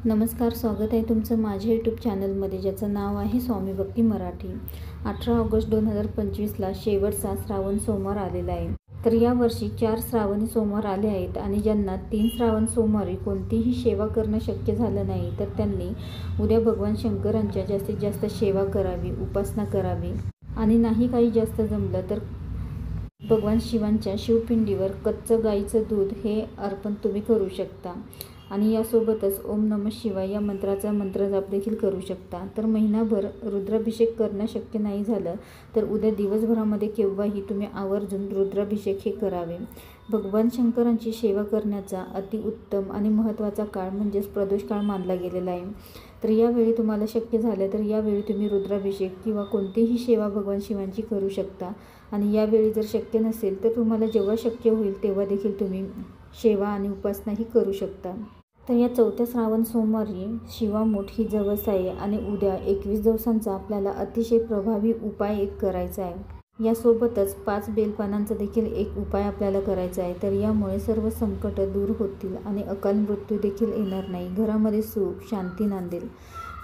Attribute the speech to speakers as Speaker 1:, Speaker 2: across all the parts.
Speaker 1: नमस्कार, स्वागत आहे तुमचं माझ्या यूट्यूब चॅनलमध्ये, ज्याचं नाव आहे स्वामी भक्ती मराठी। 18 ऑगस्ट 2025ला शेवटचा श्रावण सोमवार आलेला आहे। तर यावर्षी 4 श्रावणी सोमवार आले आहेत आणि ज्यांना 3 श्रावण सोमवारी कोणतीही सेवा करणं शक्य झालं नाही, तर त्यांनी उद्या भगवान शंकरांच्या जास्तीत जास्त सेवा करावी, उपासना करावी आणि नाही काही जास्त जमलं तर भगवान शिवांच्या शिवपिंडीवर कच्चं गाईचं दूध हे अर्पण तुम्ही करू शकता आणि यासोबतच ओम नमः शिवाय या मंत्राचा मंत्रजाप देखील करू शकता। तर महिनाभर रुद्राभिषेक करणं शक्य नाही झालं तर उद्या दिवसभरामध्ये केव्हाही तुम्ही आवर्जून रुद्राभिषेक हे करावे। भगवान शंकरांची सेवा करण्याचा अतिउत्तम आणि महत्त्वाचा काळ म्हणजेच प्रदोष काळ मानला गेलेला आहे। तर यावेळी तुम्हाला शक्य झालं तर यावेळी तुम्ही रुद्राभिषेक किंवा कोणतीही सेवा भगवान शिवांची करू शकता आणि यावेळी जर शक्य नसेल तर तुम्हाला जेव्हा शक्य होईल तेव्हा देखील तुम्ही सेवा आणि उपासनाही करू शकता। तर या 4थ्या श्रावण सोमवारी शिवामोठ ही जवस आहे आणि उद्या 21 दिवसांचा आपल्याला अतिशय प्रभावी उपाय एक करायचा आहे। यासोबतच 5 बेलपानांचा देखील एक उपाय आपल्याला करायचा आहे। तर यामुळे सर्व संकट दूर होतील आणि अकाल मृत्यू देखील येणार नाही, घरामध्ये सुख शांती नांदेल।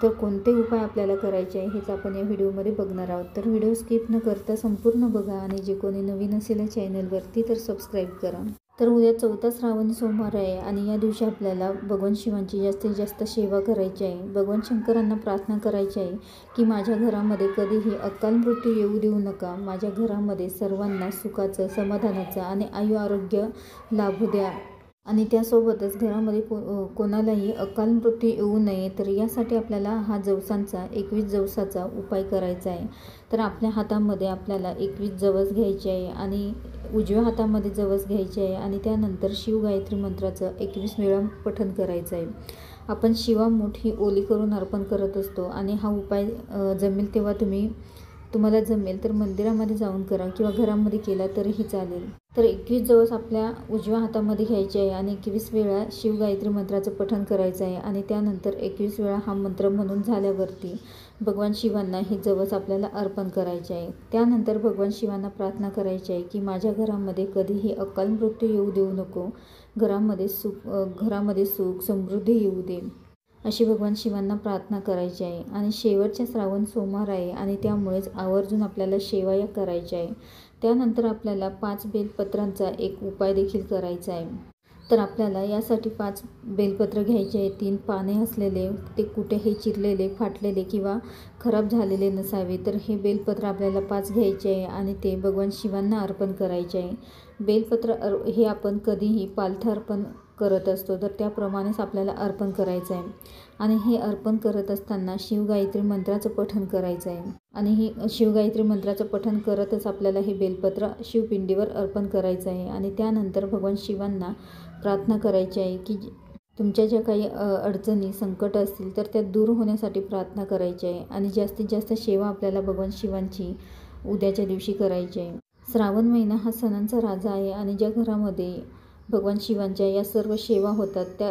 Speaker 1: तर कोणते उपाय आपल्याला करायचे आहे हेच आपण या व्हिडिओमध्ये बघणार आहोत। तर व्हिडिओ स्किप न करता संपूर्ण बघा आणि जे कोणी नवीन असेल या चॅनलवरती तर सबस्क्राईब करा। तर उद्या 4था श्रावणी सोमवार आहे आणि या दिवशी आपल्याला भगवान शिवांची जास्तीत जास्त सेवा करायची आहे। भगवान शंकरांना प्रार्थना करायची आहे की माझ्या घरामध्ये कधीही अकाल मृत्यू येऊ देऊ नका, माझ्या घरामध्ये सर्वांना सुखाचं, समाधानाचं आणि आयु आरोग्य लाभू द्या आणि त्यासोबतच घरामध्ये कोणालाही अकाल मृत्यू येऊ नये। तर यासाठी आपल्याला हा जवसांचा 21 जवसाचा उपाय करायचा आहे। तर आपल्या हातामध्ये आपल्याला 21 जवस घ्यायचे आहे आणि उजव्या हातामध्ये जवस घ्यायचे आहे आणि त्यानंतर शिव गायत्री मंत्राचं 21 वेळा पठण करायचं आहे। आपण शिवामोठ ही ओली करून अर्पण करत असतो आणि हा उपाय जमेल तेव्हा तुम्हाला जमेल तर मंदिरामध्ये जाऊन करा किंवा घरामध्ये केला तरीही चालेल। तर 21 जवस आपल्या उजव्या हातामध्ये घ्यायचे आहे आणि 21 वेळा शिव गायत्री मंत्राचं पठण करायचं आहे आणि त्यानंतर 21 वेळा हा मंत्र म्हणून झाल्यावरती भगवान शिवांना हे जवस आपल्याला अर्पण करायचे आहे। त्यानंतर भगवान शिवांना प्रार्थना करायची आहे की माझ्या घरामध्ये कधीही अकाल मृत्यू येऊ देऊ नको, घरामध्ये सुख समृद्धी येऊ दे, अशी भगवान शिवांना प्रार्थना करायची आहे। आणि शेवटच्या श्रावण सोमवार आहे आणि त्यामुळेच आवर्जून आपल्याला सेवा या करायच्या आहे। त्यानंतर आपल्याला 5 बेलपत्रांचा एक उपाय देखील करायचा आहे। तर आपल्याला यासाठी 5 बेलपत्र घ्यायचे आहे, 3 पाने असलेले, ते कुठेही चिरलेले, फाटलेले किंवा खराब झालेले नसावे। तर हे बेलपत्र आपल्याला 5 घ्यायचे आहे आणि ते भगवान शिवांना अर्पण करायचे आहे। बेलपत्र हे आपण कधीही पालथा अर्पण करत असतो तर त्याप्रमाणेच आपल्याला अर्पण करायचं आहे आणि हे अर्पण करत असताना शिवगायत्री मंत्राचं पठण करायचं आहे आणि हे शिवगायत्री मंत्राचं पठण करतच आपल्याला हे बेलपत्र शिवपिंडीवर अर्पण करायचं आहे। आणि त्यानंतर भगवान शिवांना प्रार्थना करायची आहे की तुमच्या ज्या काही अडचणी संकट असतील तर त्या दूर होण्यासाठी प्रार्थना करायची आहे आणि जास्तीत जास्त सेवा आपल्याला भगवान शिवांची उद्याच्या दिवशी करायची आहे। श्रावण महिना हा सणांचा राजा आहे आणि ज्या घरामध्ये भगवान शिवांच्या या सर्व सेवा होतात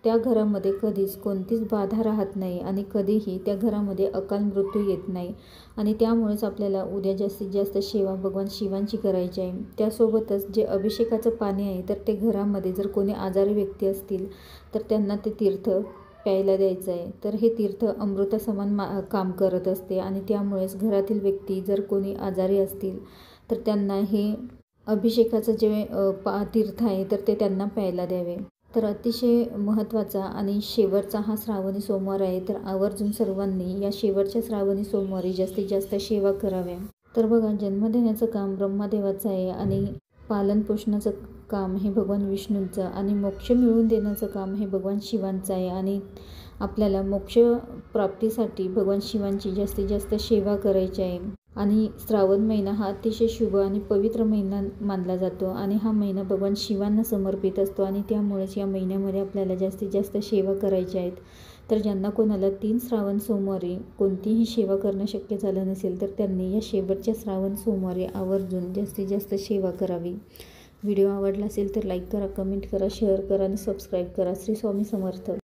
Speaker 1: त्या घरामध्ये कधीच कोणतीच बाधा राहत नाही आणि कधीही त्या घरामध्ये अकाल मृत्यू येत नाही आणि त्यामुळेच आपल्याला उद्या जास्तीत जास्त सेवा भगवान शिवांची करायची आहे। त्यासोबतच जे अभिषेकाचं पाणी आहे तर ते घरामध्ये जर कोणी आजारी व्यक्ती असतील तर त्यांना ते तीर्थ प्यायला द्यायचं आहे। तर हे तीर्थ अमृतासमान काम करत असते आणि त्यामुळेच घरातील व्यक्ती जर कोणी आजारी असतील तर त्यांना हे अभिषेकाचं जे तीर्थ आहे तर ते त्यांना प्यायला द्यावे। तर अतिशय महत्त्वाचा आणि शेवटचा हा श्रावणी सोमवार आहे, तर आवर्जून सर्वांनी या शेवटच्या श्रावणी सोमवारी जास्तीत जास्त सेवा कराव्या। तर बघा, जन्म देण्याचं काम ब्रह्मदेवाचं आहे आणि पालन पोषणाचं काम हे भगवान विष्णूंचं आणि मोक्ष मिळवून देण्याचं काम हे भगवान शिवांचं आहे आणि आपल्याला मोक्ष प्राप्तीसाठी भगवान शिवांची जास्तीत जास्त सेवा करायची आहे। आणि श्रावण महिना हा अतिशय शुभ आणि पवित्र महिना मानला जातो आणि हा महिना भगवान शिवांना समर्पित असतो आणि त्यामुळेच या महिन्यामध्ये आपल्याला जास्तीत जास्त सेवा करायच्या आहेत। तर ज्यांना कोणाला 3 श्रावण सोमवारी कोणतीही सेवा करणं शक्य झालं नसेल तर त्यांनी या शेवटच्या श्रावण सोमवारी आवर्जून जास्तीत जास्त सेवा करावी। व्हिडिओ आवडला असेल तर लाईक करा, कमेंट करा, शेअर करा आणि सबस्क्राईब करा। श्री स्वामी समर्थ।